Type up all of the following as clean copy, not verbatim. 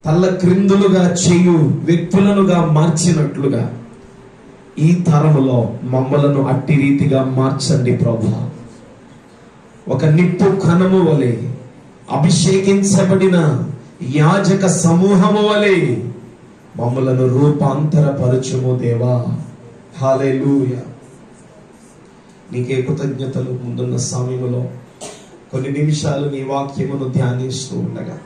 తల్ల క్రిందులుగా చేయు వ్యక్తులనుగా మార్చినట్లుగా ఈ తరములో మమ్మలను అట్టి రీతిగా మార్చండి ప్రభువా. ఒక నిప్పు కణము వలె, అభిషేకించబడిన యాజక సమూహము వలె మమ్మలను రూపాంతరపరచుము దేవా. హల్లెలూయా. నీకే కృతజ్ఞతలు. ముందున్న సమయంలో కొన్ని నిమిషాలు నీ వాక్యమును ధ్యానిస్తూ ఉండగా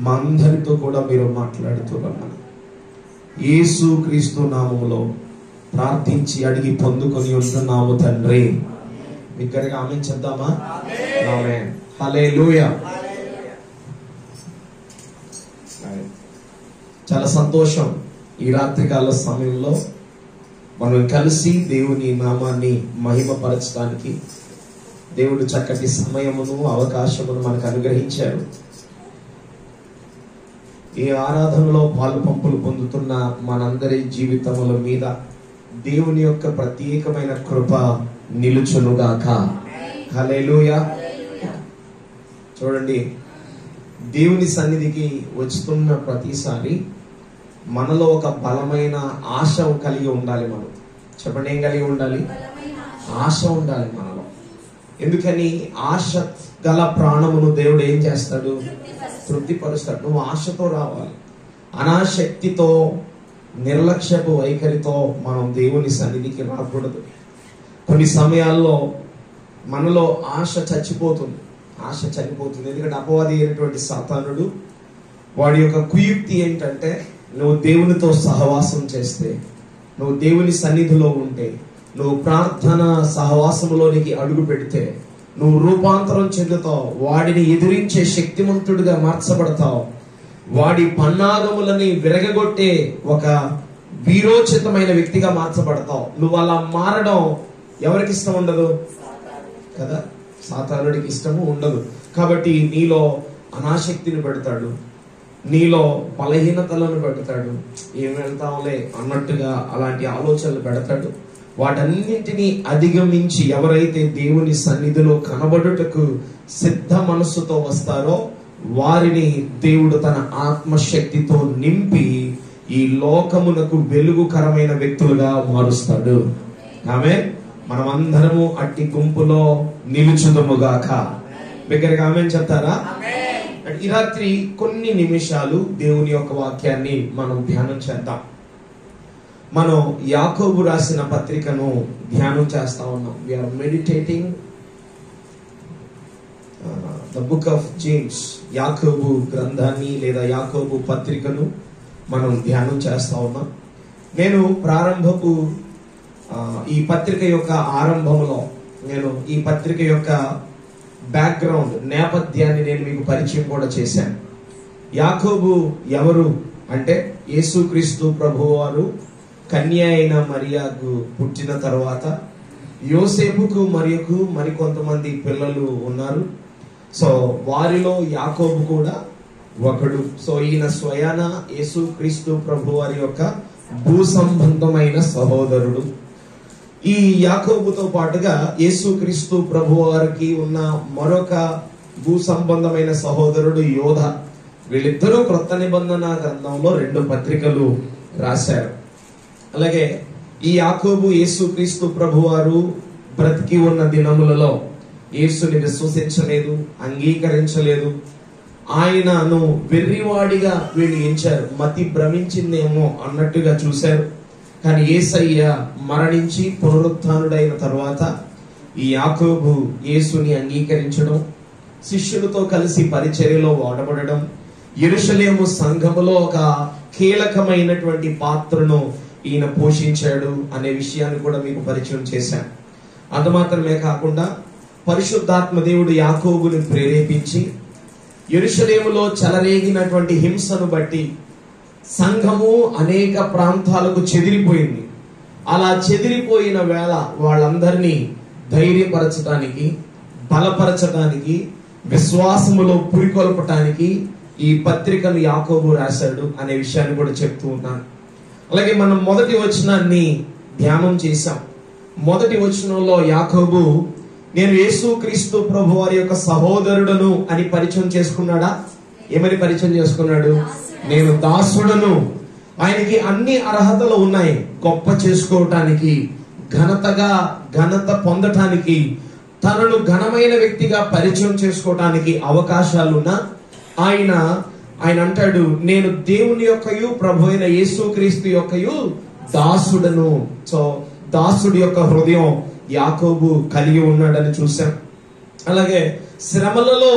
మా అందరితో కూడా మీరు మాట్లాడుతున్నాను. యేసు క్రీస్తు నామములో ప్రార్థించి అడిగి పొందుకొని ఉంటున్నాము తండ్రి. బిగ్గరగా ఆమేన్ చెప్దామా? ఆమేన్. హల్లెలూయా. చాలా సంతోషం. ఈ రాత్రికాల సమయంలో మనం కలిసి దేవుని నామాన్ని మహిమపరచడానికి దేవుడు చక్కటి సమయమును అవకాశమును మనకు అనుగ్రహించారు. ఈ ఆరాధనలో పాలు పంపులు పొందుతున్న మనందరి జీవితముల మీద దేవుని యొక్క ప్రత్యేకమైన కృప నిలుచునుగాక. హల్లెలూయా. చూడండి, దేవుని సన్నిధికి వస్తున్న ప్రతిసారి మనలో ఒక బలమైన ఆశ కలిగి ఉండాలి. మనం చెప్పండి, ఏం కలిగి ఉండాలి? ఆశ ఉండాలి మనలో. ఎందుకని? ఆశ గల ప్రాణమును దేవుడు ఏం చేస్తాడు? తృప్తిపరుస్తాడు. నువ్వు ఆశతో రావాలి. అనాశక్తితో, నిర్లక్ష్యపు వైఖరితో మనం దేవుని సన్నిధికి రాకూడదు. కొన్ని సమయాల్లో మనలో ఆశ చచ్చిపోతుంది. ఎందుకంటే అపవాది అయినటువంటి సాతానుడు వాడి యొక్క కుయుక్తి ఏంటంటే, నువ్వు దేవునితో సహవాసం చేస్తే, నువ్వు దేవుని సన్నిధిలో ఉంటే, నువ్వు ప్రార్థన సహవాసములోనికి అడుగు పెడితే నువ్వు రూపాంతరం చెందుతావు. వాడిని ఎదిరించే శక్తిమంతుడిగా మార్చబడతావు. వాడి పన్నాగములని విరగగొట్టే ఒక వీరోచితమైన వ్యక్తిగా మార్చబడతావు. నువ్వు అలా మారడం ఎవరికి ఇష్టం ఉండదు కదా? సాతానుడికి ఇష్టము ఉండదు. కాబట్టి నీలో అనాశక్తిని పెడతాడు, నీలో బలహీనతలను పెడతాడు. ఏం వెళ్తాంలే అన్నట్టుగా అలాంటి ఆలోచనలు పెడతాడు. వాటన్నింటినీ అధిగమించి ఎవరైతే దేవుని సన్నిధిలో కనబడుటకు సిద్ధ మనస్సుతో వస్తారో వారిని దేవుడు తన ఆత్మశక్తితో నింపి ఈ లోకమునకు వెలుగుకరమైన వ్యక్తులుగా మారుస్తాడు. ఆమేన్. మనమందరము అట్టి గుంపులో నిలుచుదముగాక. బిగ్గరగా ఆమేన్ చెప్తారా? ఈ రాత్రి కొన్ని నిమిషాలు దేవుని యొక్క వాక్యాన్ని మనం ధ్యానం చేద్దాం. మనం యాకోబు రాసిన పత్రికను ధ్యానం చేస్తా ఉన్నాం. We are meditating the book of James. యాకోబు గ్రంథాన్ని లేదా యాకోబు పత్రికను మనం ధ్యానం చేస్తా ఉన్నాం. నేను ప్రారంభపు ఈ పత్రిక యొక్క ఆరంభంలో నేను ఈ పత్రిక యొక్క బ్యాక్గ్రౌండ్ నేపథ్యాన్ని నేను మీకు పరిచయం కూడా చేశాను. యాకోబు ఎవరు అంటే, యేసుక్రీస్తు ప్రభువారు కన్య అయిన మరియకు పుట్టిన తర్వాత యోసేపుకు మరియకు మరికొంతమంది పిల్లలు ఉన్నారు. సో వారిలో యాకోబు కూడా ఒకడు. సో ఈయన స్వయాన యేసుక్రీస్తు ప్రభువారి యొక్క భూ సంబంధమైన సహోదరుడు. ఈ యాకోబుతో పాటుగా యేసుక్రీస్తు ప్రభువారికి ఉన్న మరొక భూ సంబంధమైన సహోదరుడు యోధ. వీళ్ళిద్దరూ క్రొత్త నిబంధన గ్రంథంలో 2 పత్రికలు రాశారు. అలాగే ఈ యాకోబు యేసుక్రీస్తు ప్రభువారు బ్రతికి ఉన్న దినములలో యేసుని విశ్వసించలేదు, అంగీకరించలేదు. ఆయనను వెర్రివాడిగా వీళ్ళు ఎంచారు. మతి భ్రమించిందేమో అన్నట్టుగా చూశారు. కానీ యేసయ్య మరణించి పునరుత్థానుడైన తర్వాత ఈ యాకోబు యేసుని అంగీకరించడం, శిష్యులతో కలిసి పరిచర్యలో వాడబడడం, యెరూషలేము సంఘములో ఒక కీలకమైనటువంటి పాత్రను ఈయన పోషించాడు అనే విషయాన్ని కూడా మీకు పరిచయం చేశాను. అంత మాత్రమే కాకుండా పరిశుద్ధాత్మ దేవుడు యాకోబుని ప్రేరేపించి యెరూషలేములో చెలరేగినటువంటి హింసను బట్టి సంఘము అనేక ప్రాంతాలకు చెదిరిపోయింది. అలా చెదిరిపోయిన వేళ వాళ్ళందరినీ ధైర్యపరచడానికి, బలపరచడానికి, విశ్వాసములో పురికొల్పటానికి ఈ పత్రికను యాకోబు రాశాడు అనే విషయాన్ని కూడా చెప్తూ ఉన్నాను. అలాగే మనం మొదటి వచనాన్ని ధ్యానం చేశాం. మొదటి వచనంలో యాకోబు నేను యేసుక్రీస్తు ప్రభువారి యొక్క సహోదరుడను అని పరిచయం చేసుకున్నాడా? ఏమని పరిచయం చేసుకున్నాడు? నేను దాసుడను. ఆయనకి అన్ని అర్హతలు ఉన్నాయి. గొప్ప చేసుకోవటానికి, ఘనత పొందటానికి, తనను ఘనమైన వ్యక్తిగా పరిచయం చేసుకోవటానికి అవకాశాలున్నా ఆయన అంటాడు, నేను దేవుని యొక్కయు ప్రభు అయిన యేసుక్రీస్తు యొక్కయు దాసుడను. సో దాసుడి యొక్క హృదయం యాకోబు కలిగి ఉన్నాడని చూశాం. అలాగే శ్రమలలో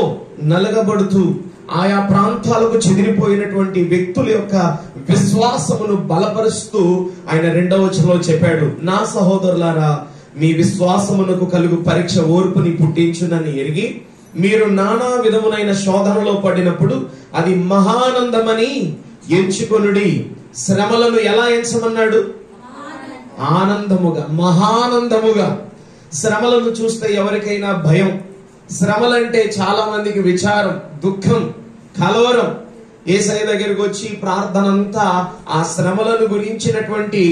నలగబడుతూ ఆయా ప్రాంతాలకు చెదిరిపోయినటువంటి వ్యక్తుల యొక్క విశ్వాసమును బలపరుస్తూ ఆయన 2వ వచనంలో చెప్పాడు, నా సహోదరులారా, మీ విశ్వాసమునకు కలుగు పరీక్ష ఓర్పుని పుట్టించునని ఎరిగి మీరు నానా విధములైన శోధనలో పడినప్పుడు అది మహానందమని ఎంచుకొనుడి. శ్రమలను ఎలా ఎంచమన్నాడు? ఆనందముగా, మహానందముగా. శ్రమలను చూస్తే ఎవరికైనా భయం. శ్రమలంటే చాలా మందికి విచారం, దుఃఖం, కలవరం. యేసయ్య దగ్గరికి వచ్చి ప్రార్థన అంతా ఆ శ్రమలను గురించినటువంటి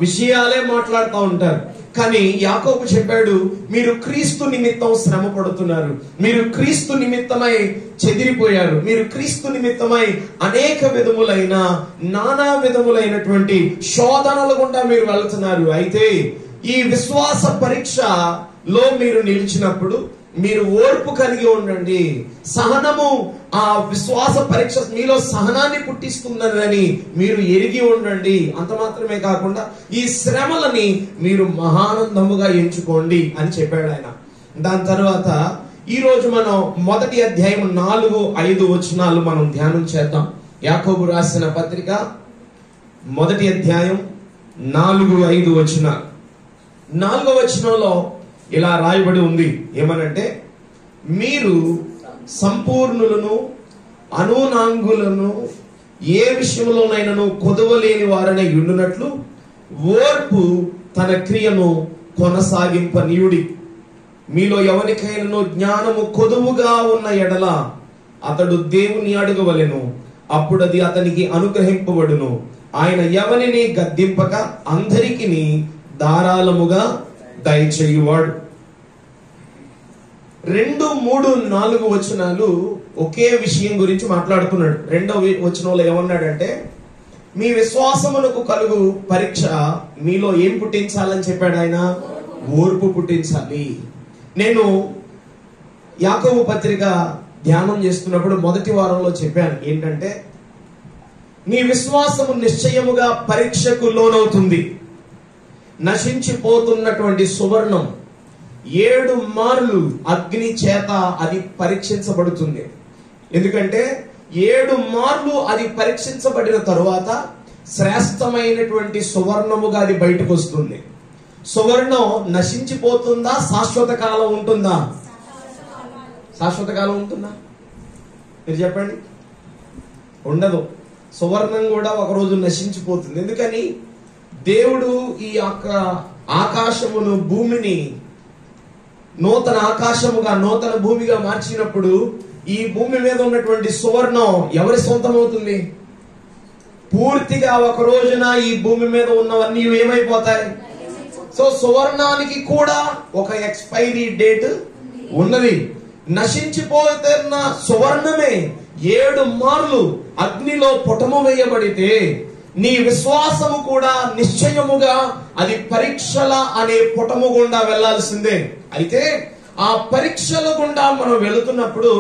విషయాలే మాట్లాడుతూ ఉంటారు. కానీ యాకోబు చెప్పాడు, మీరు క్రీస్తు నిమిత్తం శ్రమ పడుతున్నారు, మీరు క్రీస్తు నిమిత్తమై చెదిరిపోయారు, మీరు క్రీస్తు నిమిత్తమై అనేక విధములైన నానా విధములైనటువంటి శోధనల గుండా మీరు వెళ్తున్నారు. అయితే ఈ విశ్వాస పరీక్షలో మీరు నిలిచినప్పుడు మీరు ఓర్పు కలిగి ఉండండి. సహనము, ఆ విశ్వాస పరీక్ష మీలో సహనాన్ని పుట్టిస్తుందని మీరు ఎరిగి ఉండండి. అంత మాత్రమే కాకుండా ఈ శ్రమలని మీరు మహానందముగా ఎంచుకోండి అని చెప్పాడు ఆయన. దాని తర్వాత ఈ రోజు మనం 1వ అధ్యాయం 4-5 వచనాలు మనం ధ్యానం చేద్దాం. యాకోబు రాసిన పత్రిక 1వ అధ్యాయం 4-5 వచనాలు. 4వ వచనంలో ఇలా రాయబడి ఉంది, ఏమనంటే, మీరు సంపూర్ణులను అనూనాంగులను ఏ విషయంలోనైనాను కొదవలేని వారనే ఉండునట్లు ఓర్పు తన క్రియను కొనసాగింపనీయుడి. మీలో ఎవరికైనా జ్ఞానము కొదువుగా ఉన్న ఎడల అతడు దేవుని అడగవలెను, అప్పుడది అతనికి అనుగ్రహింపబడును. ఆయన ఎవరిని గద్దింపక అందరికీ ధారాళముగా దయచేయువాడు. 2, 3, 4 వచనాలు ఒకే విషయం గురించి మాట్లాడుతున్నాడు. 2వ వచనంలో ఏమన్నాడంటే, మీ విశ్వాసమునకు కలుగు పరీక్ష మీలో ఏం పుట్టించాలని చెప్పాడు ఆయన? ఓర్పు పుట్టించాలి. నేను యాకోబు పత్రిక ధ్యానం చేస్తున్నప్పుడు 1వ వారంలో చెప్పాను ఏంటంటే, నీ విశ్వాసము నిశ్చయముగా పరీక్షకు లోనవుతుంది. నశించిపోతున్నటువంటి సువర్ణం 7 మార్లు అగ్ని చేత అది పరీక్షించబడుతుంది. ఎందుకంటే 7 మార్లు అది పరీక్షించబడిన తరువాత శ్రేష్టమైనటువంటి సువర్ణముగా అది బయటకు వస్తుంది. సువర్ణం నశించిపోతుందా? శాశ్వత కాలం ఉంటుందా? శాశ్వత కాలం ఉంటుందా? మీరు చెప్పండి. ఉండదు. సువర్ణం కూడా ఒకరోజు నశించిపోతుంది. ఎందుకని? దేవుడు ఈ యొక్క ఆకాశమును, భూమిని నూతన ఆకాశముగా, నూతన భూమిగా మార్చినప్పుడు ఈ భూమి మీద ఉన్నటువంటి సువర్ణం ఎవరి సొంతం అవుతుంది? పూర్తిగా ఒక రోజున ఈ భూమి మీద ఉన్నవన్నీ ఏమైపోతాయి? సో సువర్ణానికి కూడా ఒక ఎక్స్పైరీ డేట్ ఉన్నది. నశించిపోతున్న సువర్ణమే 7 మార్లు అగ్నిలో పుటము వేయబడితే నీ విశ్వాసము కూడా నిశ్చయముగా అది పరీక్షల అనే పుటము గుండా వెళ్లాల్సిందే. అయితే ఆ పరీక్షల గుండా మనం వెళుతున్నప్పుడు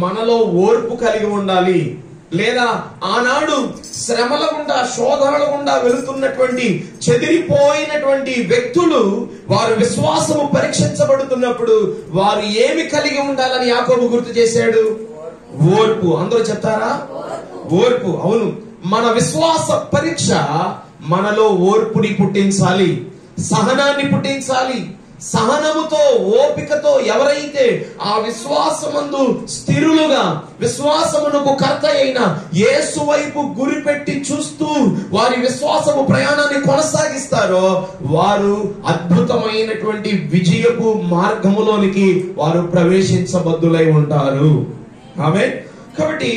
మనలో ఓర్పు కలిగి ఉండాలి. లేదా ఆనాడు శ్రమల గుండా, శోధనల గుండా వెళుతున్నటువంటి చెదిరిపోయినటువంటి వ్యక్తులు వారు విశ్వాసము పరీక్షించబడుతున్నప్పుడు వారు ఏమి కలిగి ఉండాలని యాకోబు గుర్తు చేశాడు? ఓర్పు. అందరూ చెప్తారా? ఓర్పు. అవును, మన విశ్వాస పరీక్ష మనలో ఓర్పుని పుట్టించాలి, సహనాన్ని పుట్టించాలి. సహనముతో, ఓపికతో ఎవరైతే ఆ విశ్వాసమందు స్థిరులుగా, విశ్వాసమునకు కర్త అయిన యేసు వైపు గురిపెట్టి చూస్తూ వారి విశ్వాసము ప్రయాణాన్ని కొనసాగిస్తారో వారు అద్భుతమైనటువంటి విజయపు మార్గములోనికి వారు ప్రవేశించబద్దులై ఉంటారు. ఆమేన్. కాబట్టి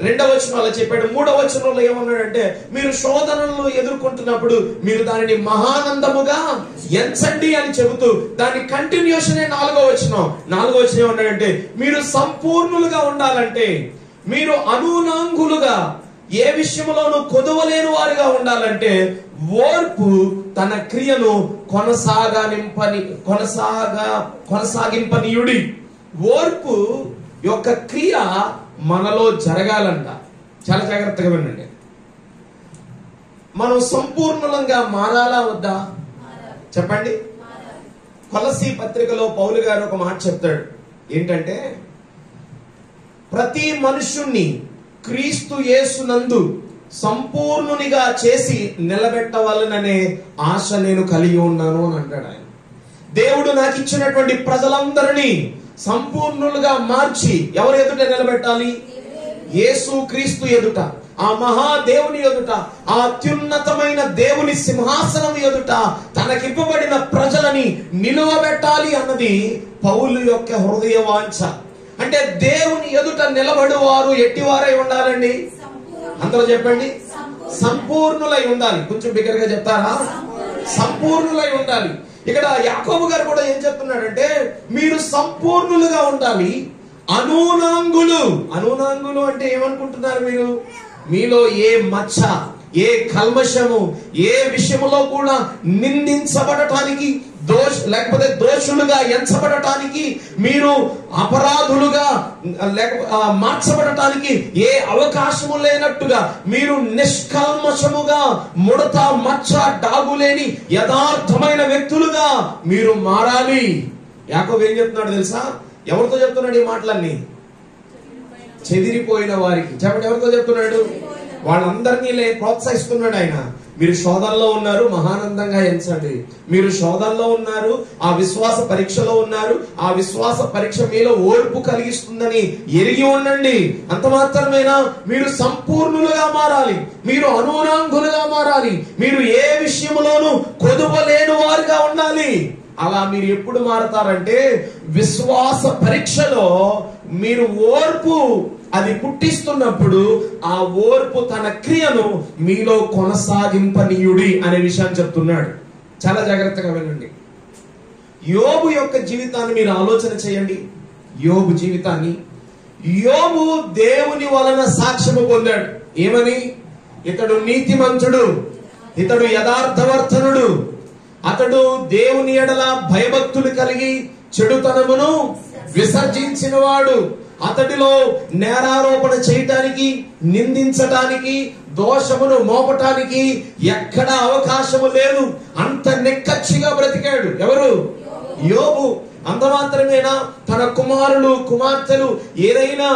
2వ వచనంలో చెప్పాడు. 3వ వచనంలో ఏమన్నాడంటే, మీరు శోధనలను ఎదుర్కొంటున్నప్పుడు మీరు దానిని మహానందముగా ఎంచండి అని చెబుతూ దాని కంటిన్యూషన్ 4వ వచనం. 4వ వచనం ఏమన్నాడంటే, మీరు సంపూర్ణులుగా ఉండాలంటే, మీరు అనూనాంగులుగా ఏ విషయంలోనూ కొదవలేని వారిగా ఉండాలంటే ఓర్పు తన క్రియను కొనసాగింపనీయుడి. ఓర్పు యొక్క క్రియ మనలో జరగాలంట. చాలా జాగ్రత్తగా వినండి. మనం సంపూర్ణంగా మారాలా వద్దా చెప్పండి. కొలసీ పత్రికలో పౌలు గారు ఒక మాట చెప్తాడు. ఏంటంటే, ప్రతి మనుష్యుణ్ణి క్రీస్తు యేసునందు సంపూర్ణునిగా చేసి నిలబెట్టవాలననే ఆశ నేను కలిగి ఉన్నాను అని అంటాడు ఆయన. దేవుడు నాకు ఇచ్చినటువంటి ప్రజలందరినీ సంపూర్ణులుగా మార్చి ఎవరి ఎదుట నిలబెట్టాలి? యేసు క్రీస్తు ఎదుట, ఆ మహాదేవుని ఎదుట, ఆ అత్యున్నతమైన దేవుని సింహాసనం ఎదుట తనకివ్వబడిన ప్రజలని నిలువబెట్టాలి అన్నది పౌలు యొక్క హృదయ వాంఛ. అంటే దేవుని ఎదుట నిలబడు వారు ఎట్టివారై ఉండాలండి? అందరూ చెప్పండి, సంపూర్ణులై ఉండాలి. కొంచెం బిగ్గరగా చెప్తారా? సంపూర్ణులై ఉండాలి. ఇక్కడ యాకోబు గారు కూడా ఏం చెప్తున్నాడంటే, మీరు సంపూర్ణులుగా ఉండాలి. అనూనాంగులు అంటే ఏమనుకుంటున్నారు మీరు? మీలో ఏ మచ్చ, ఏ కల్మషము, ఏ విషయంలో కూడా నిందించబడటానికి లేకపోతే దోషులుగా ఎంచబడటానికి, మీరు అపరాధులుగా మార్చబడటానికి ఏ అవకాశము లేనట్టుగా మీరు నిష్కల్మషముగా, ముడత మచ్చ డాగులేని యథార్థమైన వ్యక్తులుగా మీరు మారాలి. యాకోబు ఏం చెప్తున్నాడు తెలుసా? ఎవరితో చెప్తున్నాడు ఈ మాటలన్నీ? చెదిరిపోయిన వారికి. చెప్పండి, ఎవరితో చెప్తున్నాడు? వాళ్ళందరినీ ప్రోత్సహిస్తున్నాడు ఆయన. మీరు శోధనలో ఉన్నారు, మహానందంగా ఎంచండి. మీరు శోధనలో ఉన్నారు, ఆ విశ్వాస పరీక్షలో ఉన్నారు, ఆ విశ్వాస పరీక్ష మీలో ఓర్పు కలిగిస్తుందని ఎరిగి ఉండండి. అంత మాత్రమేనా? మీరు సంపూర్ణులుగా మారాలి, మీరు అనూనాంగులుగా మారాలి, మీరు ఏ విషయంలోనూ కొదువలేని వారుగా ఉండాలి. అలా మీరు ఎప్పుడు మారతారంటే, విశ్వాస పరీక్షలో మీరు ఓర్పు అది పుట్టిస్తున్నప్పుడు ఆ ఓర్పు తన క్రియను మీలో కొనసాగింపనీయుడి అనే విషయాన్ని చెప్తున్నాడు. చాలా జాగ్రత్తగా వినండి. యోబు యొక్క జీవితాన్ని మీరు ఆలోచన చేయండి. యోబు జీవితాన్ని, యోబు దేవుని వలన సాక్ష్యము పొందాడు. ఏమని? ఇతడు నీతిమంతుడు, ఇతడు యథార్థవర్తనుడు, అతడు దేవుని ఎడల భయభక్తులు కలిగి చెడుతనమును విసర్జించిన వాడు, అతడిలో నేరారోపణ చేయటానికి, నిందించటానికి, దోషమును మోపటానికి ఎక్కడ అవకాశము లేదు. అంత నిక్కచ్చిగా బ్రతికాడు. ఎవరు? యోబు. అంత మాత్రమేనా? తన కుమారులు కుమార్తెలు ఏదైనా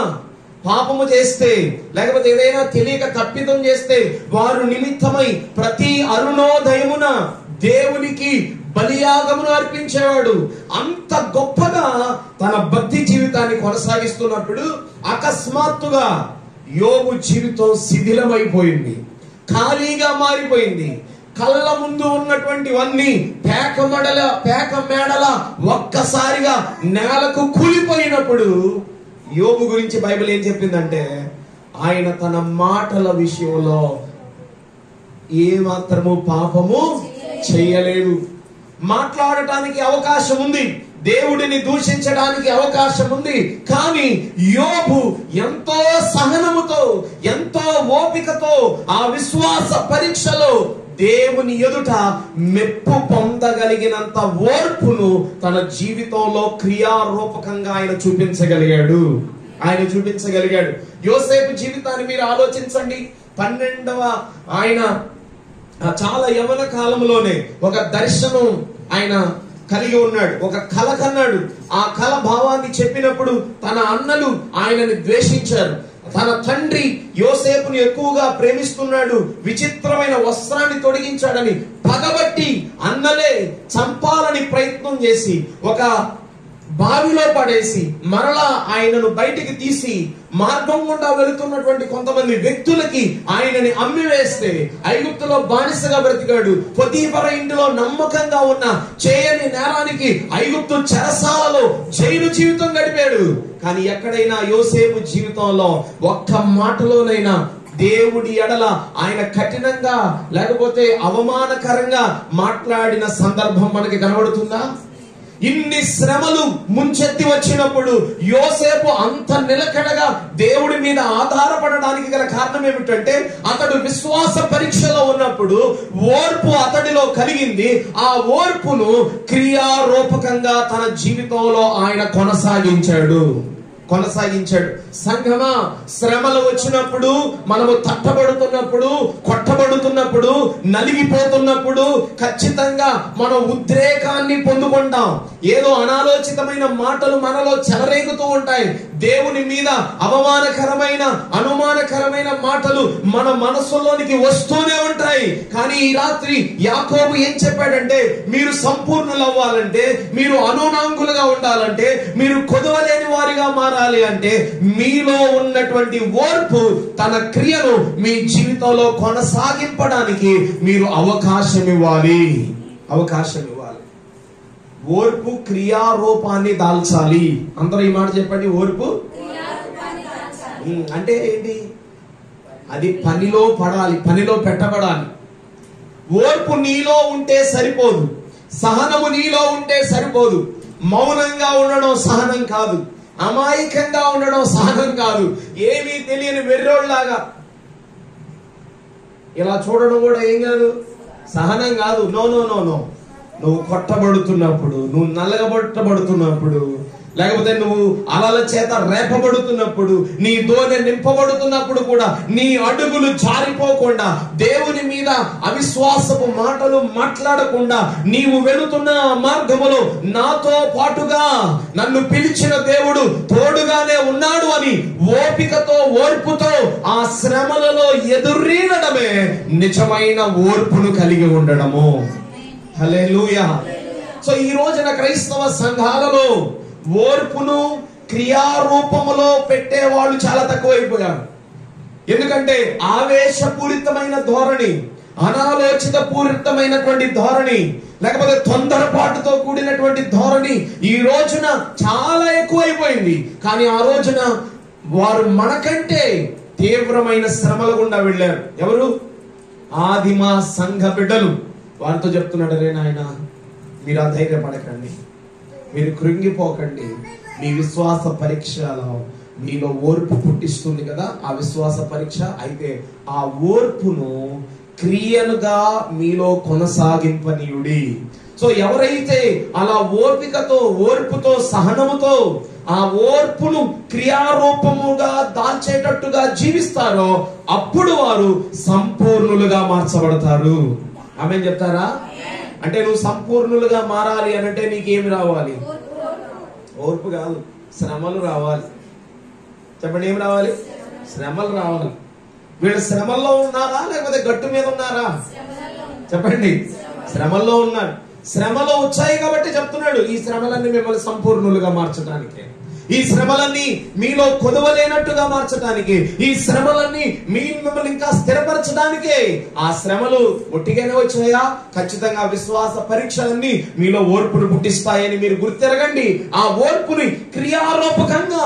పాపము చేస్తే, లేకపోతే ఏదైనా తెలియక తప్పిదం చేస్తే, వారు నిమిత్తమై ప్రతి అరుణోదయమున దేవునికి బలియాగమును అర్పించేవాడు. అంత గొప్పగా తన భక్తి జీవితాన్ని కొనసాగిస్తున్నప్పుడు అకస్మాత్తుగా యోబు జీవితం శిథిలమైపోయింది, ఖాళీగా మారిపోయింది. కళ్ళ ముందు ఉన్నటువంటివన్నీ పేక మేడల ఒక్కసారిగా నేలకు కూలిపోయినప్పుడు యోబు గురించి బైబిల్ ఏం చెప్పిందంటే, ఆయన తన మాటల విషయంలో ఏమాత్రము పాపము చేయలేదు. మాట్లాడటానికి అవకాశం ఉంది, దేవుడిని దూషించడానికి అవకాశం ఉంది, కానీ యోబు ఎంతో సహనముతో, ఎంతో ఓపికతో ఆ విశ్వాస పరీక్షలో దేవుని ఎదుట మెప్పు పొందగలిగినంత ఓర్పును తన జీవితంలో క్రియారూపకంగా ఆయన చూపించగలిగాడు. యోసేపు జీవితాన్ని మీరు ఆలోచించండి. 12వ ఆయన చాలా యవ్వన కాలంలోనే ఒక దర్శనం ఆయన కలిగి ఉన్నాడు, ఒక కల కన్నాడు. ఆ కల భావాన్ని చెప్పినప్పుడు తన అన్నలు ఆయనని ద్వేషించారు. తన తండ్రి యోసేపుని ఎక్కువగా ప్రేమిస్తున్నాడు, విచిత్రమైన వస్త్రాన్ని తొడిగించాడని పగబట్టి అన్నలే చంపాలని ప్రయత్నం చేసి ఒక బావిలో పడేసి మరలా ఆయనను బయటికి తీసి మార్గం గుండా వెళుతున్నటువంటి కొంతమంది వ్యక్తులకి ఆయనని అమ్మివేస్తే ఐగుప్తులో బానిసగా బ్రతికాడు. పొతీఫర ఇంటిలో నమ్మకంగా ఉన్న చేయని నేరానికి ఐగుప్తు చెరసాలలో జైలు జీవితం గడిపాడు. కానీ ఎక్కడైనా యోసేపు జీవితంలో ఒక్క మాటలోనైనా దేవుడి ఎడల ఆయన కఠినంగా లేకపోతే అవమానకరంగా మాట్లాడిన సందర్భం మనకి కనబడుతుందా? ఇన్ని శ్రమలు ముంచెత్తి వచ్చినప్పుడు యోసేపు అంత నిలకడగా దేవుడి మీద ఆధారపడడానికి గల కారణం ఏమిటంటే అతడు విశ్వాస పరీక్షలో ఉన్నప్పుడు ఓర్పు అతడిలో కలిగింది. ఆ ఓర్పును క్రియారూపకంగా తన జీవితంలో ఆయన కొనసాగించాడు. సంఘమా, శ్రమలు వచ్చినప్పుడు, మనము తట్టబడుతున్నప్పుడు, కొట్టబడుతున్నప్పుడు, నలిగిపోతున్నప్పుడు ఖచ్చితంగా మనం ఉద్రేకాన్ని పొందుకుంటాం. ఏదో అనాలోచితమైన మాటలు మనలో చెలరేగుతూ ఉంటాయి. దేవుని మీద అవమానకరమైన, అనుమానకరమైన మాటలు మన మనసులోనికి వస్తూనే ఉంటాయి. కానీ ఈ రాత్రి యాకోబు ఏం చెప్పాడంటే, మీరు సంపూర్ణులు అవ్వాలంటే, మీరు అనునాంగులుగా ఉండాలంటే, మీరు కొదవలేని వారిగా మారాలి అంటే మీలో ఉన్నటువంటి ఓర్పు తన క్రియను మీ జీవితంలో కొనసాగింపడానికి మీరు అవకాశం ఇవ్వాలి. ఓర్పు క్రియారూపాన్ని దాల్చాలి. అందరూ ఈ మాట చెప్పండి. ఓర్పు అంటే ఏంటి? అది పనిలో పడాలి, పనిలో పెట్టబడాలి. ఓర్పు నీలో ఉంటే సరిపోదు, సహనము నీలో ఉంటే సరిపోదు. మౌనంగా ఉండడం సహనం కాదు, అమాయకంగా ఉండడం సహనం కాదు. ఏమీ తెలియని వెర్రోళ్ళలాగా ఇలా చూడడం కూడా ఏం కాదు, సహనం కాదు. నో నో నో నో నువ్వు కొట్టబడుతున్నప్పుడు, నువ్వు నలగబట్టబడుతున్నప్పుడు, లేకపోతే నువ్వు అలల చేత రేపబడుతున్నప్పుడు, నీ దోనె నింపబడుతున్నప్పుడు కూడా నీ అడుగులు జారిపోకుండా, దేవుని మీద అవిశ్వాసపు మాటలు మాట్లాడకుండా, నీవు వెళుతున్న మార్గములో నాతో పాటుగా నన్ను పిలిచిన దేవుడు తోడుగానే ఉన్నాడు అని ఓపికతో, ఓర్పుతో ఆ శ్రమలలో ఎదురీడడమే నిజమైన ఓర్పును కలిగి ఉండడము. హల్లెలూయా. సో ఈ రోజున క్రైస్తవ సంఘాలలో ఓర్పును క్రియారూపములో పెట్టే వాళ్ళు చాలా తక్కువైపోయారు. ఎందుకంటే ఆవేశపూరితమైన ధోరణి, అనాలోచిత పూరితమైనటువంటి ధోరణి, లేకపోతే తొందరపాటుతో కూడినటువంటి ధోరణి ఈ రోజున చాలా ఎక్కువైపోయింది. కానీ ఆ రోజున వారు మనకంటే తీవ్రమైన శ్రమల గుండా వెళ్ళారు. ఎవరు? ఆదిమ సంఘ బిడ్డలు. వారితో చెప్తున్నాడు, రే నాయన, మీరు అధైర్యపడకండి, మీరు కృంగిపోకండి. మీ విశ్వాస పరీక్షలో మీలో ఓర్పు పుట్టిస్తుంది కదా, ఆ విశ్వాస పరీక్ష. అయితే ఆ ఓర్పును క్రియలుగా మీలో కొనసాగింపనీయుడి. సో ఎవరైతే అలా ఓపికతో, ఓర్పుతో, సహనముతో ఆ ఓర్పును క్రియారూపముగా దాల్చేటట్టుగా జీవిస్తారో అప్పుడు వారు సంపూర్ణులుగా మార్చబడతారు. ఆమేన్ చెప్తారా? అంటే నువ్వు సంపూర్ణులుగా మారాలి అంటే నీకేమి రావాలి? ఓర్పు కాదు, శ్రమలు రావాలి. చెప్పండి, ఏమి రావాలి? శ్రమలు రావాలి. వీళ్ళు శ్రమల్లో ఉన్నారా లేకపోతే గట్టు మీద ఉన్నారా? చెప్పండి, శ్రమల్లో ఉన్నారు. శ్రమలో వచ్చాయి కాబట్టి చెప్తున్నాడు, ఈ శ్రమలన్నీ మిమ్మల్ని సంపూర్ణులుగా మార్చడానికి, ఈ శ్రమలన్నీ మీలో కొదవలేనట్టుగా మార్చడానికి, ఈ శ్రమలన్నీ మిమ్మల్ని ఇంకా స్థిరపరచడానికే. ఆ శ్రమలు ఒట్టిగానే వచ్చాయా? ఖచ్చితంగా విశ్వాస పరీక్షలన్నీ మీలో ఓర్పును పుట్టిస్తాయని మీరు గుర్తెరగండి. ఆ ఓర్పుని క్రియారూపకంగా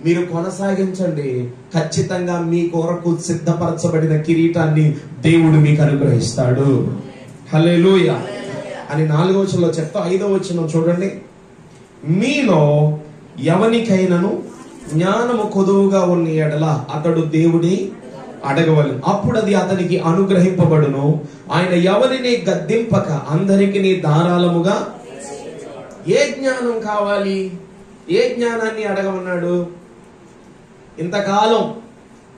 మీరు కొనసాగించండి. ఖచ్చితంగా మీ కొరకు సిద్ధపరచబడిన కిరీటాన్ని దేవుడు మీకు అనుగ్రహిస్తాడు. హల్లెలూయా అని 4వ వచనంలో చెప్తా. 5వ వచనం చూడండి. మీలో ఎవనికైనను జ్ఞానము కొదువుగా ఉన్న ఎడల అతడు దేవుని అడగవలెను, అప్పుడు అది అతనికి అనుగ్రహింపబడును. ఆయన ఎవరిని గద్దింపక అందరికి ధారాళముగా. ఏ జ్ఞానం కావాలి? ఏ జ్ఞానాన్ని అడగమన్నాడు? ఇంతకాలం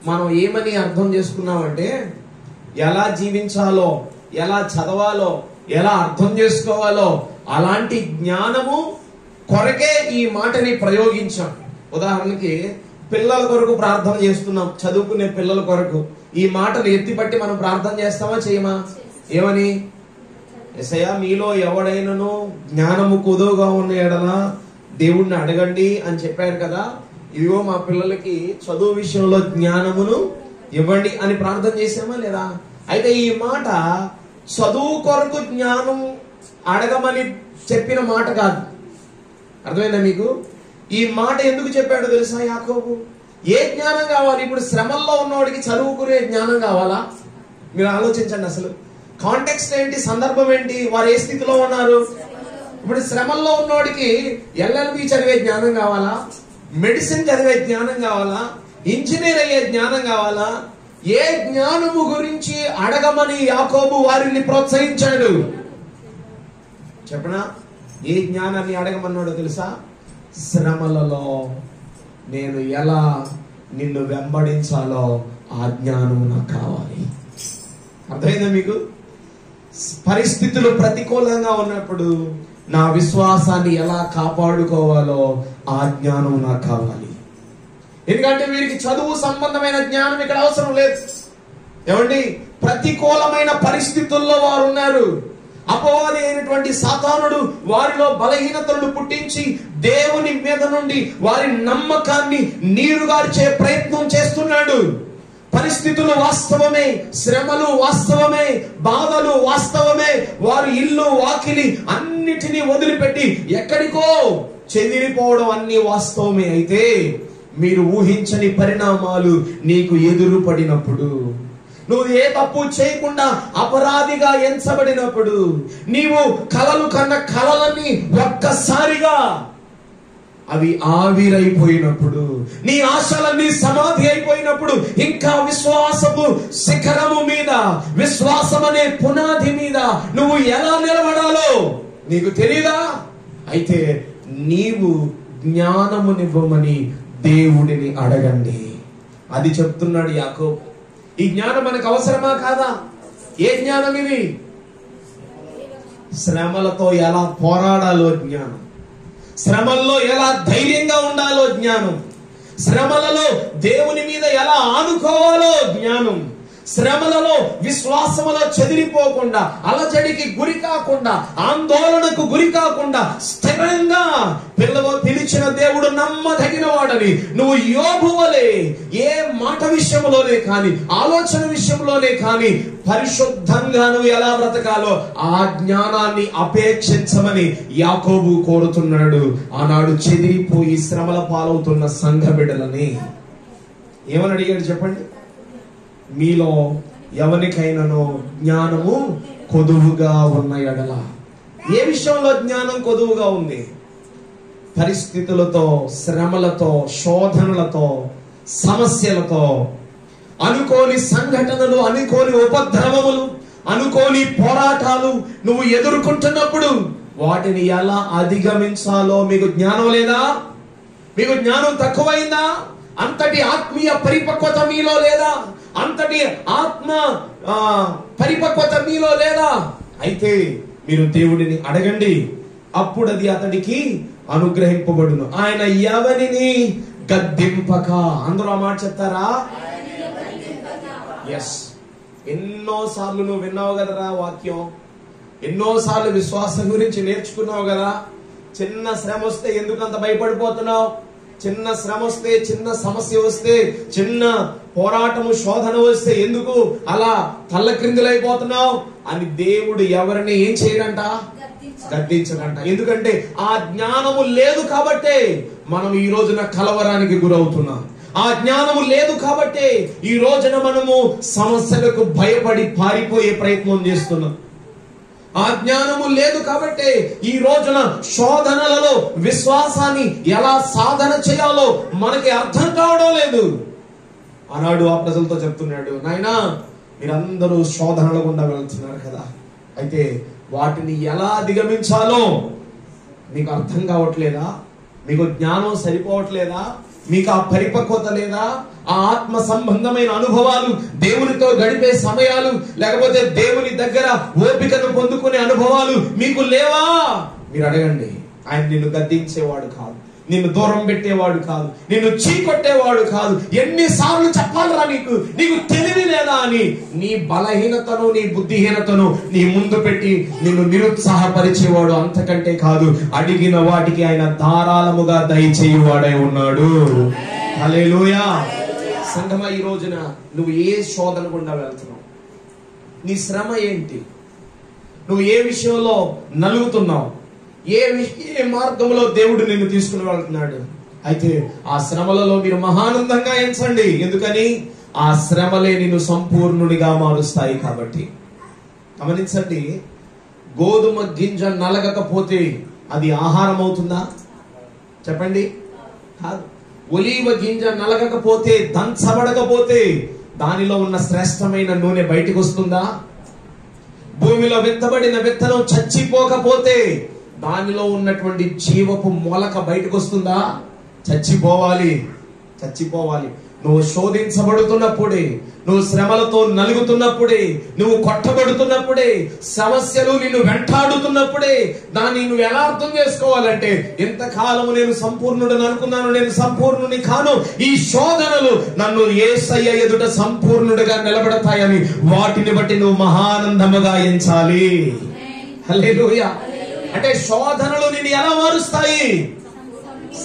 మనం ఏమని అర్థం చేసుకున్నామంటే, ఎలా జీవించాలో, ఎలా చదవాలో, ఎలా అర్థం చేసుకోవాలో అలాంటి జ్ఞానము కొరకే ఈ మాటని ప్రయోగించాం. ఉదాహరణకి పిల్లల కొరకు ప్రార్థన చేస్తున్నాం, చదువుకునే పిల్లల కొరకు ఈ మాటను ఎత్తిపట్టి మనం ప్రార్థన చేస్తామా, చేయమా? ఏమని? యేసయ్యా, మీలో ఎవడైనను జ్ఞానము కొదువుగా ఉన్న ఎడల దేవుణ్ణి అడగండి అని చెప్పారు కదా. ఇదిగో మా పిల్లలకి చదువు విషయంలో జ్ఞానమును ఇవ్వండి అని ప్రార్థన చేసామా లేదా? అయితే ఈ మాట చదువు కొరకు జ్ఞానం అడగమని చెప్పిన మాట కాదు. అర్థమైందా మీకు? ఈ మాట ఎందుకు చెప్పాడో తెలుసా యాకోబు? ఏ జ్ఞానం కావాలి? ఇప్పుడు శ్రమల్లో ఉన్నవాడికి చదువుకునే జ్ఞానం కావాలా? మీరు ఆలోచించండి. అసలు కాంటెక్స్ట్ ఏంటి, సందర్భం ఏంటి, వారు ఏ స్థితిలో ఉన్నారు? ఇప్పుడు శ్రమల్లో ఉన్నోడికి ఎల్ఎల్బి చదివే జ్ఞానం కావాలా, మెడిసిన్ చదివే జ్ఞానం కావాలా, ఇంజనీర్ అయ్యే జ్ఞానం కావాలా? ఏ జ్ఞానము గురించి అడగమని యాకోబు వారిని ప్రోత్సహించాడు చెప్పనా? ఏ జ్ఞానాన్ని అడగమన్నాడో తెలుసా? శ్రమలలో నేను ఎలా నిన్ను వెంబడించాలో ఆ జ్ఞానము నాకు కావాలి. అర్థమైందా మీకు? పరిస్థితులు ప్రతికూలంగా ఉన్నప్పుడు నా విశ్వాసాన్ని ఎలా కాపాడుకోవాలో ఆ జ్ఞానం నాకు కావాలి. ఎందుకంటే వీరికి చదువు సంబంధమైన జ్ఞానం ఇక్కడ అవసరం లేదు. ఏమండి, ప్రతికూలమైన పరిస్థితుల్లో వారు ఉన్నారు. అపవాది అయినటువంటి సాతానుడు వారిలో బలహీనతలను పుట్టించి దేవుని మీద నుండి వారి నమ్మకాన్ని నీరుగార్చే ప్రయత్నం చేస్తున్నాడు. పరిస్థితులు వాస్తవమే, శ్రమలు వాస్తవమే, బాధలు వాస్తవమే. వారు ఇల్లు వాకిలి అన్నిటినీ వదిలిపెట్టి ఎక్కడికో చెదిరిపోవడం అన్ని వాస్తవమే. అయితే మీరు ఊహించని పరిణామాలు నీకు ఎదురు పడినప్పుడు, నువ్వు ఏ తప్పు చేయకుండా అపరాధిగా ఎంచబడినప్పుడు, నీవు కలలు కన్న కలలన్నీ ఒక్కసారిగా అవి ఆవిరైపోయినప్పుడు, నీ ఆశలన్నీ సమాధి అయిపోయినప్పుడు, ఇంకా విశ్వాసపు శిఖరము మీద, విశ్వాసం అనే పునాది మీద నువ్వు ఎలా నిలబడాలో నీకు తెలీదా? అయితే నీవు జ్ఞానమునివ్వమని దేవుడిని అడగండి. అది చెప్తున్నాడు యాకోబు. ఈ జ్ఞానం మనకు అవసరమా కాదా? ఏ జ్ఞానం ఇది? శ్రమలతో ఎలా పోరాడాలో జ్ఞానం, శ్రమల్లో ఎలా ధైర్యంగా ఉండాలో జ్ఞానం, శ్రమలలో దేవుని మీద ఎలా ఆనుకోవాలో జ్ఞానం, శ్రమలలో విశ్వాసములో చెదిరిపోకుండా, అలజడికి గురి కాకుండా, ఆందోళనకు గురి కాకుండా స్థిరంగా పిలిచిన దేవుడు నమ్మదగిన వాడని నువ్వు యోబు వలె ఏ మాట విషయంలోనే కానీ, ఆలోచన విషయంలోనే కానీ పరిశుద్ధంగా నువ్వు ఎలా బ్రతకాలో ఆ జ్ఞానాన్ని అపేక్షించమని యాకోబు కోరుతున్నాడు. ఆనాడు చెదిరిపోయి శ్రమల పాలవుతున్న సంఘ బిడ్డలని ఏమని అడిగాడు చెప్పండి? మీలో ఎవరికైనానో జ్ఞానము కొదువుగా ఉన్న ఎడల. ఏ విషయంలో జ్ఞానం కొదువుగా ఉంది? పరిస్థితులతో, శ్రమలతో, శోధనలతో, సమస్యలతో, అనుకోని సంఘటనలు, అనుకోని ఉపద్రవములు, అనుకోని పోరాటాలు నువ్వు ఎదుర్కొంటున్నప్పుడు వాటిని ఎలా అధిగమించాలో మీకు జ్ఞానం లేదా? మీకు జ్ఞానం తక్కువైందా? అంతటి ఆత్మీయ పరిపక్వత మీలో లేదా? అంతటి ఆత్మ పరిపక్వత మీలో లేదా? అయితే మీరు దేవుడిని అడగండి, అప్పుడు అది అతడికి అనుగ్రహింపబడును. ఆయన ఎవరిని గద్దింపక. అందరూ ఆ మాట చెప్తారా? ఎస్. ఎన్నోసార్లు నువ్వు విన్నావు కదరా వాక్యం, ఎన్నోసార్లు విశ్వాసం గురించి నేర్చుకున్నావు కదా. చిన్న శ్రమ వస్తే ఎందుకంత భయపడిపోతున్నావు? చిన్న శ్రమ వస్తే, చిన్న సమస్య వస్తే, చిన్న పోరాటము, శోధన వస్తే ఎందుకు అలా తల్లక్రిందులైపోతున్నావు అని దేవుడు ఎవరిని ఏం చేయడంట? గద్దించడంట. ఎందుకంటే ఆ జ్ఞానము లేదు కాబట్టే మనం ఈ రోజున కలవరానికి గురవుతున్నాం. ఆ జ్ఞానము లేదు కాబట్టే ఈ రోజున మనము సమస్యలకు భయపడి పారిపోయే ప్రయత్నం చేస్తున్నాం. ఆ జ్ఞానము లేదు కాబట్టి ఈ రోజున శోధనలలో విశ్వాసాన్ని ఎలా సాధన చేయాలో మనకి అర్థం కావడం లేదు. ఆనాడు ఆ ప్రజలతో చెప్తున్నాడు, నాయనా మీరందరూ శోధనల గుండా వెళ్తున్నారు కదా, అయితే వాటిని ఎలా అధిగమించాలో మీకు అర్థం కావట్లేదా? మీకు జ్ఞానం సరిపోవట్లేదా? మీకు ఆ పరిపక్వత లేదా? ఆ ఆత్మ సంబంధమైన అనుభవాలు, దేవునితో గడిపే సమయాలు, లేకపోతే దేవుని దగ్గర ఓపికను పొందుకునే అనుభవాలు మీకు లేవా? మీరు అడగండి. ఆయన నిన్ను గద్దించేవాడు కాదు, నిన్ను దూరం పెట్టేవాడు కాదు, నిన్ను చీకొట్టేవాడు కాదు. ఎన్నిసార్లు చెప్పాలరా నీకు తెలివి లేదా అని నీ బలహీనతను, నీ బుద్ధిహీనతను నీ ముందు పెట్టి నిన్ను నిరుత్సాహపరిచేవాడు అంతకంటే కాదు. అడిగిన వాటికి ఆయన ధారాళముగా దయచేయువాడై ఉన్నాడు. హల్లెలూయా. సంఘమా, ఈ రోజున నువ్వు ఏ శోధన గుండా వెళ్తున్నావు? నీ శ్రమ ఏంటి? నువ్వు ఏ విషయంలో నలుగుతున్నావు? ఏ మార్గంలో దేవుడు నిన్ను తీసుకుని వెళ్తున్నాడు? అయితే ఆ శ్రమలలో మీరు మహానందంగా ఎంచండి. ఎందుకని? ఆ శ్రమలే నిన్ను సంపూర్ణునిగా మారుస్తాయి కాబట్టి. గమనించండి, గోధుమ గింజ నలగకపోతే అది ఆహారం అవుతుందా? చెప్పండి, కాదు. ఒలీవ గింజ నలగకపోతే, దంచబడకపోతే దానిలో ఉన్న శ్రేష్టమైన నూనె బయటికి వస్తుందా? భూమిలో విత్తబడిన విత్తనం చచ్చిపోకపోతే దానిలో ఉన్నటువంటి జీవపు మొలక బయటకు వస్తుందా? చచ్చిపోవాలి. నువ్వు శోధించబడుతున్నప్పుడే, నువ్వు శ్రమలతో నలుగుతున్నప్పుడే, నువ్వు కొట్టబడుతున్నప్పుడే, సమస్యలు నిన్ను వెంటాడుతున్నప్పుడే దాన్ని నువ్వు ఎలా అర్థం చేసుకోవాలంటే, ఇంతకాలము నేను సంపూర్ణుడని అనుకున్నాను, నేను సంపూర్ణుని కాను, ఈ శోధనలు నన్ను యేసయ్య ఎదుట సంపూర్ణుడిగా నిలబడతాయని వాటిని బట్టి నువ్వు మహానందముగా ఎంచాలి. హల్లెలూయా. అంటే శోధనలు నిన్ను ఎలా మారుస్తాయి?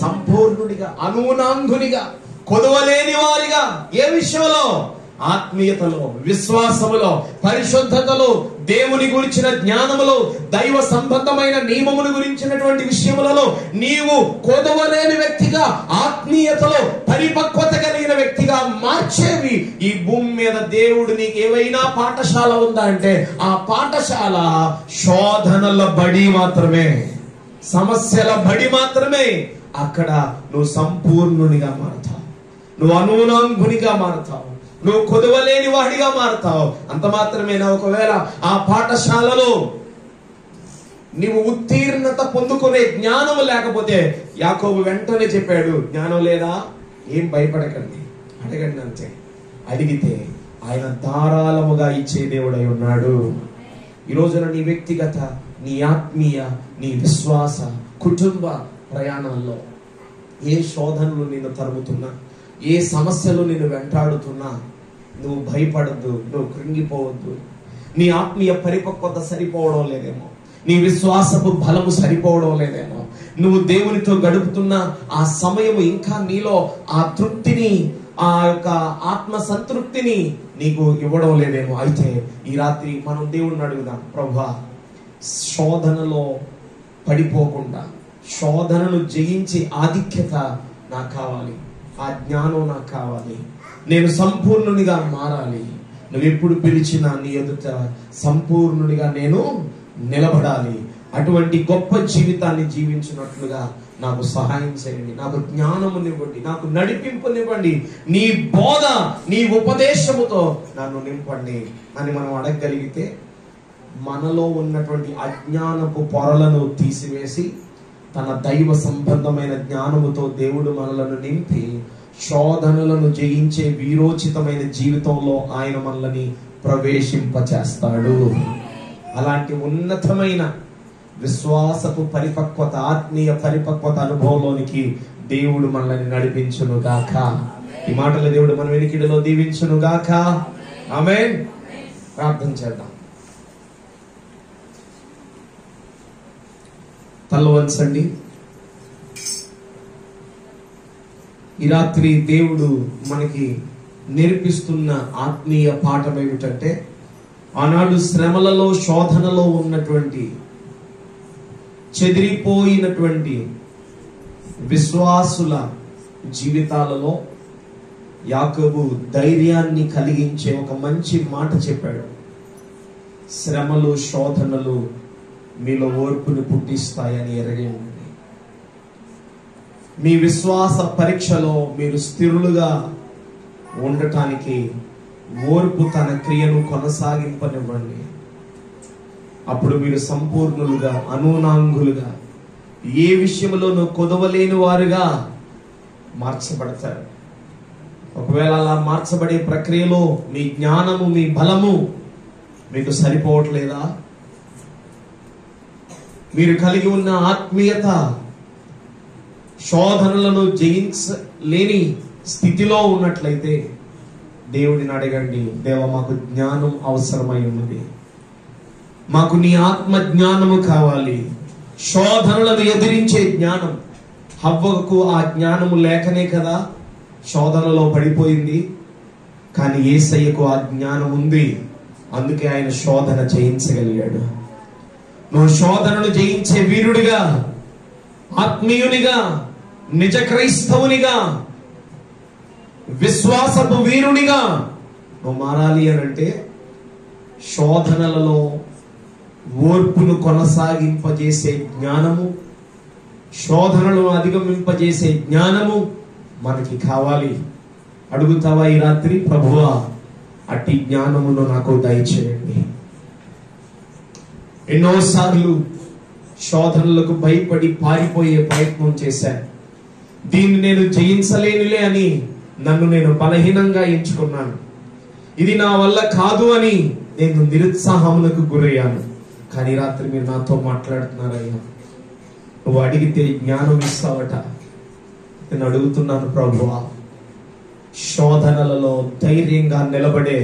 సంపూర్ణుడిగా, అనూనాంధునిగా, కొదవలేని వారిగా. ఏ విషయంలో? ఆత్మీయతలో, విశ్వాసములో, పరిశుద్ధతలో, దేవుని గురించిన జ్ఞానములో, దైవ సంబంధమైన నియమముల గురించినటువంటి విషయములలో నీవు కొదవలేని వ్యక్తిగా, ఆత్మీయతలో పరిపక్వత కలిగిన వ్యక్తిగా మార్చేవి ఈ భూమి మీద దేవుడు నీకు ఏవైనా పాఠశాల ఉందా అంటే ఆ పాఠశాల శోధనల బడి మాత్రమే, సమస్యల బడి మాత్రమే. అక్కడ నువ్వు సంపూర్ణునిగా మారుతావు, నువ్వు అనూనాంగునిగా మారుతావు, నువ్వు కొదవలేని వాడిగా మారుతావు. అంత మాత్రమేనా? ఒకవేళ ఆ పాఠశాలలో నీవు ఉత్తీర్ణత పొందుకునే జ్ఞానం లేకపోతే, యాకోబు వెంటనే చెప్పాడు, జ్ఞానం లేదా? ఏం భయపడకండి, అడగండి అంతే. అడిగితే ఆయన ధారాళముగా ఇచ్చే దేవుడై ఉన్నాడు. ఈ రోజున నీ వ్యక్తిగత, నీ ఆత్మీయ, నీ విశ్వాస, కుటుంబ ప్రయాణంలో ఏ శోధనలు నిన్ను తరుముతున్నా, ఏ సమస్యలు నిన్ను వెంటాడుతున్నా నువ్వు భయపడద్దు, నువ్వు కృంగిపోవద్దు. నీ ఆత్మీయ పరిపక్వత సరిపోవడం లేదేమో, నీ విశ్వాసపు బలము సరిపోవడం లేదేమో, నువ్వు దేవునితో గడుపుతున్న ఆ సమయము ఇంకా నీలో ఆ తృప్తిని, ఆ యొక్క ఆత్మ సంతృప్తిని నీకు ఇవ్వడం లేదేమో. అయితే ఈ రాత్రి మనం దేవుడిని అడుగుదాం, ప్రభువా శోధనలో పడిపోకుండా, శోధనను జయించే ఆధిక్యత నాకు కావాలి, ఆ జ్ఞానం నాకు కావాలి, నేను సంపూర్ణునిగా మారాలి. నువ్వు ఎప్పుడు పిలిచినా నీ ఎదుట సంపూర్ణునిగా నేను నిలబడాలి. అటువంటి గొప్ప జీవితాన్ని జీవించినట్లుగా నాకు సహాయం చేయండి, నాకు జ్ఞానమునివ్వండి, నాకు నడిపింపునివ్వండి, నీ బోధ, నీ ఉపదేశముతో నన్ను నింపండి అని మనం అడగగలిగితే మనలో ఉన్నటువంటి అజ్ఞానపు పొరలను తీసివేసి తన దైవ సంబంధమైన జ్ఞానముతో దేవుడు మనలను నింపి శోధనలను జయించే వీరోచితమైన జీవితంలో ఆయన మనల్ని ప్రవేశింపచేస్తాడు. అలాంటి ఉన్నతమైన విశ్వాసపు పరిపక్వత, ఆత్మీయ పరిపక్వత అనుభవంలోనికి దేవుడు మనల్ని నడిపించును గాక. ఈ మాటలు దేవుడు మన వెనుకిడిలో దీవించును గాక. ఆమేన్. ప్రార్థన చేద్దాం. తల వంచండి. ఈ రాత్రి దేవుడు మనకి నేర్పిస్తున్న ఆత్మీయ పాఠం ఏమిటంటే, ఆనాడు శ్రమలలో, శోధనలో ఉన్నటువంటి చెదిరిపోయినటువంటి విశ్వాసుల జీవితాలలో యాకోబు ధైర్యాన్ని కలిగించే ఒక మంచి మాట చెప్పాడు. శ్రమలు, శోధనలు మీలో ఓర్పుని పుట్టిస్తాయని ఎరగి ఉండండి. మీ విశ్వాస పరీక్షలో మీరు స్థిరులుగా ఉండటానికి ఓర్పు తన క్రియను కొనసాగింపనివ్వండి. అప్పుడు మీరు సంపూర్ణులుగా, అనూనాంగులుగా, ఏ విషయంలోనూ కొదవలేని వారుగా మార్చబడతారు. ఒకవేళ అలా మార్చబడే ప్రక్రియలో మీ జ్ఞానము, మీ బలము మీకు సరిపోవట్లేదా? మీరు కలిగి ఉన్న ఆత్మీయత శోధనలను జయించలేని స్థితిలో ఉన్నట్లయితే దేవుడిని అడగండి, దేవ మాకు జ్ఞానం అవసరమై ఉన్నది, మాకు నీ ఆత్మ జ్ఞానము కావాలి, శోధనలను ఎదిరించే జ్ఞానం. హవ్వకు ఆ జ్ఞానము లేకనే కదా శోధనలో పడిపోయింది. కానీ యేసయ్యకు ఆ జ్ఞానం ఉంది, అందుకే ఆయన శోధన జయించగలిగాడు. నువ్వు శోధనను జయించే వీరుడిగా, ఆత్మీయునిగా, నిజ క్రైస్తవునిగా, విశ్వాసపు వీరునిగా నువ్వు మారాలి అనంటే శోధనలలో ఓర్పును కొనసాగింపజేసే జ్ఞానము, శోధనలను అధిగమింపజేసే జ్ఞానము మనకి కావాలి. అడుగుతావా ఈ రాత్రి, ప్రభువా అట్టి జ్ఞానమును నాకు దయచేయండి. ఎన్నోసార్లు శోధనలకు భయపడి పారిపోయే ప్రయత్నం చేశాను. దీన్ని నేను జయించలేనులే అని నన్ను నేను బలహీనంగా ఎంచుకున్నాను. ఇది నా వల్ల కాదు అని నేను నిరుత్సాహములకు గురయ్యాను. కానీ రాత్రి మీరు నాతో మాట్లాడుతున్నారయ్యా, నువ్వు అడిగితే జ్ఞానం ఇస్తావట. నేను అడుగుతున్నాను ప్రభువా, శోధనలలో ధైర్యంగా నిలబడే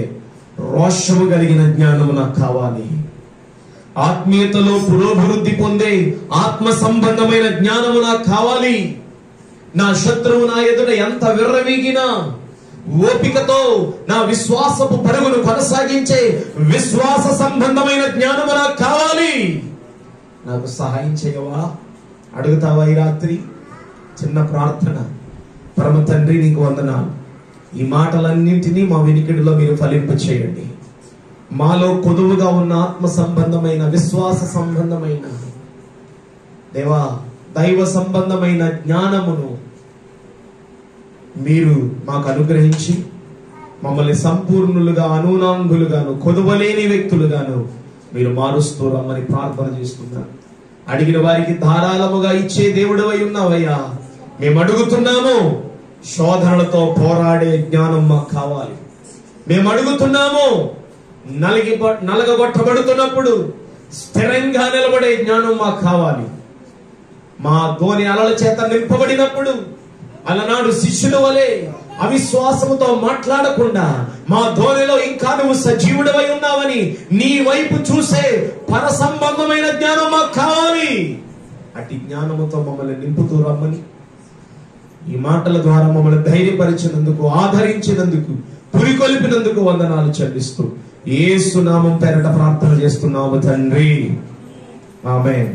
రోషము కలిగిన జ్ఞానము నాకు కావాలి. ఆత్మీయతలో పురోభివృద్ధి పొందే ఆత్మ సంబంధమైన జ్ఞానము నాకు కావాలి. నా శత్రువు నా ఎదుట ఎంత విర్రవీగినా ఓపికతో నా విశ్వాసపు పరుగును కొనసాగించే విశ్వాస సంబంధమైన జ్ఞానము నాకు కావాలి. నాకు సహాయం చేయవా? అడుగుతావా ఈ రాత్రి? చిన్న ప్రార్థన. పరమ తండ్రి, నీకు వందనాలు. ఈ మాటలన్నింటినీ మా వినికిడిలో మీరు ఫలింప చేయండి. మాలో కొదువుగా ఉన్న ఆత్మ సంబంధమైన, విశ్వాస సంబంధమైన, దేవా దైవ సంబంధమైన జ్ఞానమును మీరు మాకు అనుగ్రహించి మమ్మల్ని సంపూర్ణులుగా, అనూనాంగులుగాను, కొదువలేని వ్యక్తులుగాను మీరు మారుస్తూ రమ్మని ప్రార్థన చేస్తున్నాను. అడిగిన వారికి ధారాళముగా ఇచ్చే దేవుడవై ఉన్నావయ్యా. మేము అడుగుతున్నాము, శోధనలతో పోరాడే జ్ఞానం మాకు కావాలి. మేము అడుగుతున్నాము, నలగగొట్టబడుతున్నప్పుడు స్థిరంగా నిలబడే జ్ఞానం మాకు కావాలి. మా ధోని అలల చేత నింపబడినప్పుడు అలనాడు శిష్యుల వలె అవిశ్వాసముతో మాట్లాడకుండా మా ధోనిలో ఇంకా నువ్వు సజీవుడవై ఉన్నావని నీ వైపు చూసే పర సంబంధమైన జ్ఞానం మాకు కావాలి. అట్టి జ్ఞానముతో మమ్మల్ని నింపుతూ రమ్మని, ఈ మాటల ద్వారా మమ్మల్ని ధైర్యపరిచినందుకు, ఆదరించినందుకు, పురికొల్పినందుకు వందనాలు చెల్లిస్తూ యేసు నామం పేరట ప్రార్థన చేస్తున్నాము తండ్రి. ఆమేన్.